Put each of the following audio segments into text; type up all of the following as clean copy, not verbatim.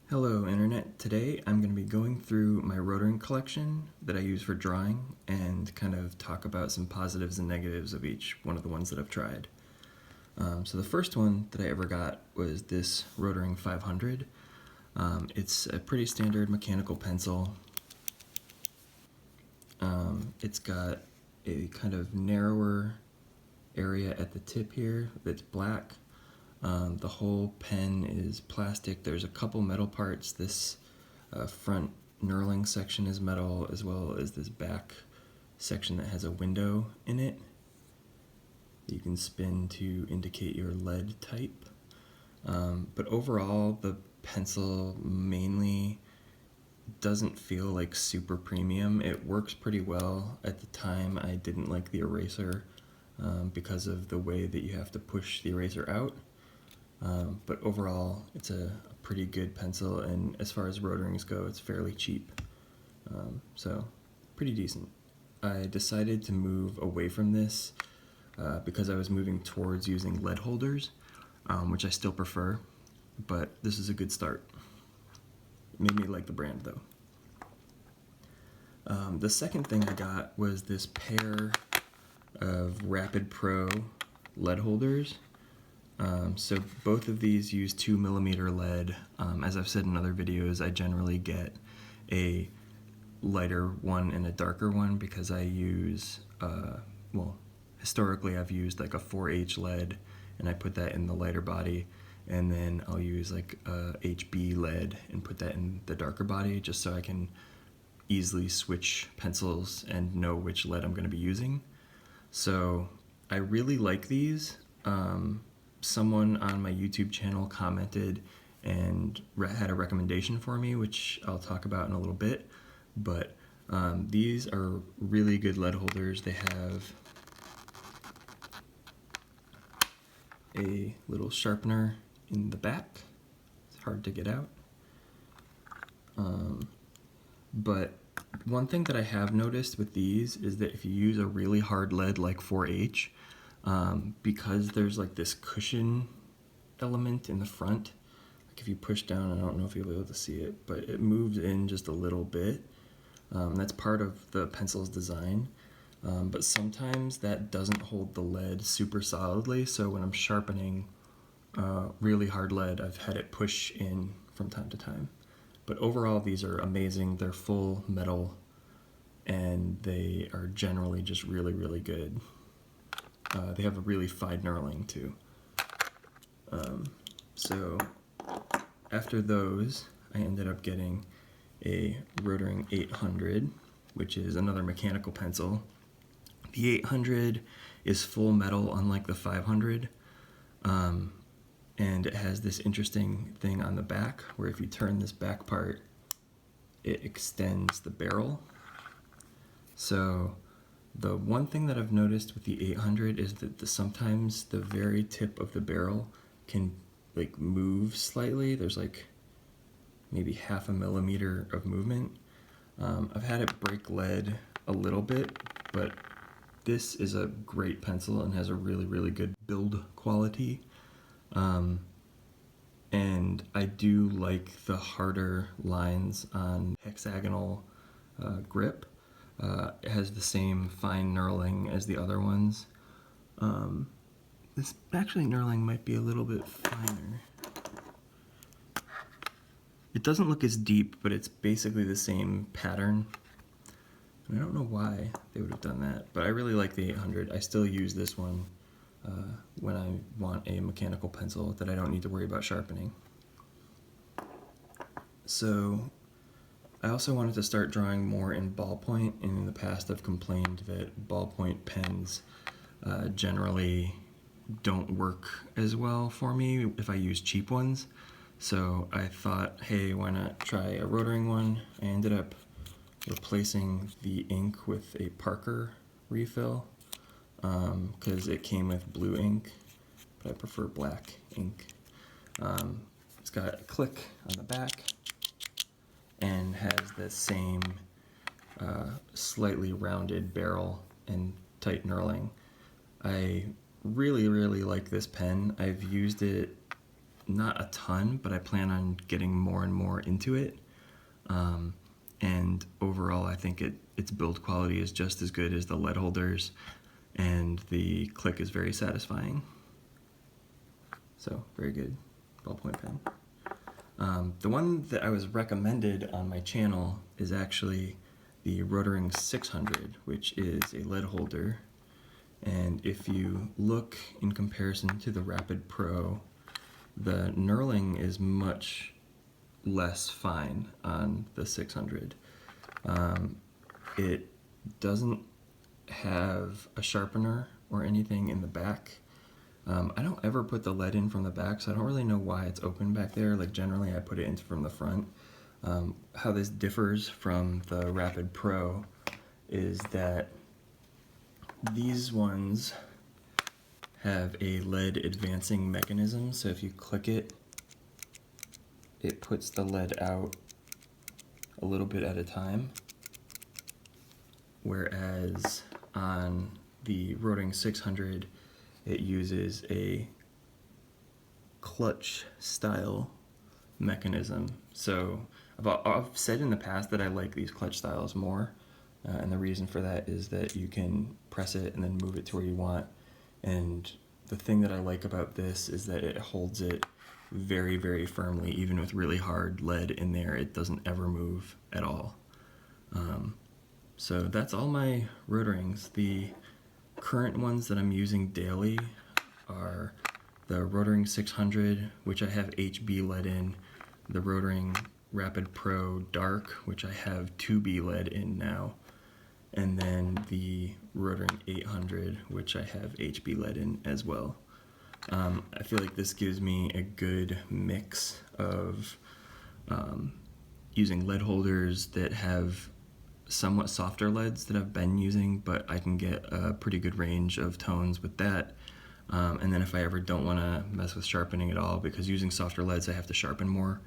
Hello Internet. Today I'm going to be going through my rOtring collection that I use for drawing and kind of talk about some positives and negatives of each one of the ones that I've tried. So the first one that I ever got was this rOtring 500. It's a pretty standard mechanical pencil. It's got a kind of narrower area at the tip here that's black. The whole pen is plastic. There's a couple metal parts. This front knurling section is metal, as well as this back section that has a window in it. You can spin to indicate your lead type. But overall, the pencil mainly doesn't feel like super premium. It works pretty well. At the time, I didn't like the eraser because of the way that you have to push the eraser out. But overall, it's a pretty good pencil, and as far as rOtrings go, it's fairly cheap. So, pretty decent. I decided to move away from this because I was moving towards using lead holders, which I still prefer, but this is a good start. It made me like the brand, though. The second thing I got was this pair of Rapid Pro lead holders. So both of these use 2mm lead. As I've said in other videos, I generally get a lighter one and a darker one because I use, historically I've used like a 4H lead, and I put that in the lighter body, and then I'll use like a HB lead and put that in the darker body, just so I can easily switch pencils and know which lead I'm going to be using. So I really like these. Someone on my YouTube channel commented and had a recommendation for me, which I'll talk about in a little bit, but these are really good lead holders. They have a little sharpener in the back. It's hard to get out. But one thing that I have noticed with these is that if you use a really hard lead like 4H, because there's like this cushion element in the front, like if you push down, I don't know if you'll be able to see it, but it moves in just a little bit. That's part of the pencil's design, but sometimes that doesn't hold the lead super solidly, so when I'm sharpening really hard lead, I've had it push in from time to time. But overall, these are amazing. They're full metal, and they are generally just really, really good. They have a really fine knurling too. So after those, I ended up getting a rOtring 800, which is another mechanical pencil. The 800 is full metal, unlike the 500, and it has this interesting thing on the back where if you turn this back part, it extends the barrel. So the one thing that I've noticed with the 800 is that sometimes the very tip of the barrel can like move slightly. There's like maybe 0.5 millimeter of movement. I've had it break lead a little bit, but this is a great pencil and has a really, really good build quality. And I do like the harder lines on hexagonal grip. It has the same fine knurling as the other ones. This actually knurling might be a little bit finer. It doesn't look as deep, but it's basically the same pattern. And I don't know why they would have done that, but I really like the 800. I still use this one when I want a mechanical pencil that I don't need to worry about sharpening. So I also wanted to start drawing more in ballpoint, and in the past I've complained that ballpoint pens generally don't work as well for me if I use cheap ones. So I thought, hey, why not try a rOtring one? I ended up replacing the ink with a Parker refill because it came with blue ink, but I prefer black ink. It's got a click on the back and has the same slightly rounded barrel and tight knurling. I really, really like this pen. I've used it not a ton, but I plan on getting more and more into it. And overall, I think its build quality is just as good as the lead holders, and the click is very satisfying. So, very good ballpoint pen. The one that I was recommended on my channel is actually the rOtring 600, which is a lead holder. And if you look in comparison to the Rapid Pro, the knurling is much less fine on the 600. It doesn't have a sharpener or anything in the back. I don't ever put the lead in from the back, so I don't really know why it's open back there. Like generally I put it in from the front. How this differs from the Rapid Pro is that these ones have a lead advancing mechanism, so if you click it, it puts the lead out a little bit at a time, whereas on the rOtring 600 it uses a clutch style mechanism. So I've said in the past that I like these clutch styles more, and the reason for that is that you can press it and then move it to where you want. And the thing that I like about this is that it holds it very, very firmly. Even with really hard lead in there, it doesn't ever move at all. So that's all my rOtrings. The current ones that I'm using daily are the rOtring 600, which I have HB lead in, the rOtring Rapid Pro Dark, which I have 2B lead in now, and then the rOtring 800, which I have HB lead in as well. I feel like this gives me a good mix of using lead holders that have somewhat softer leads that I've been using, but I can get a pretty good range of tones with that. And then if I ever don't want to mess with sharpening at all, because using softer leads I have to sharpen more,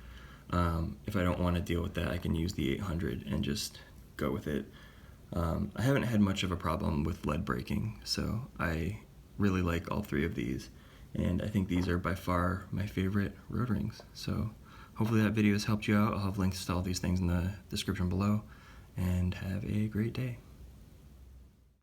if I don't want to deal with that, I can use the 800 and just go with it. I haven't had much of a problem with lead breaking, so I really like all three of these, and I think these are by far my favorite rOtrings. So hopefully that video has helped you out. I'll have links to all these things in the description below, and have a great day.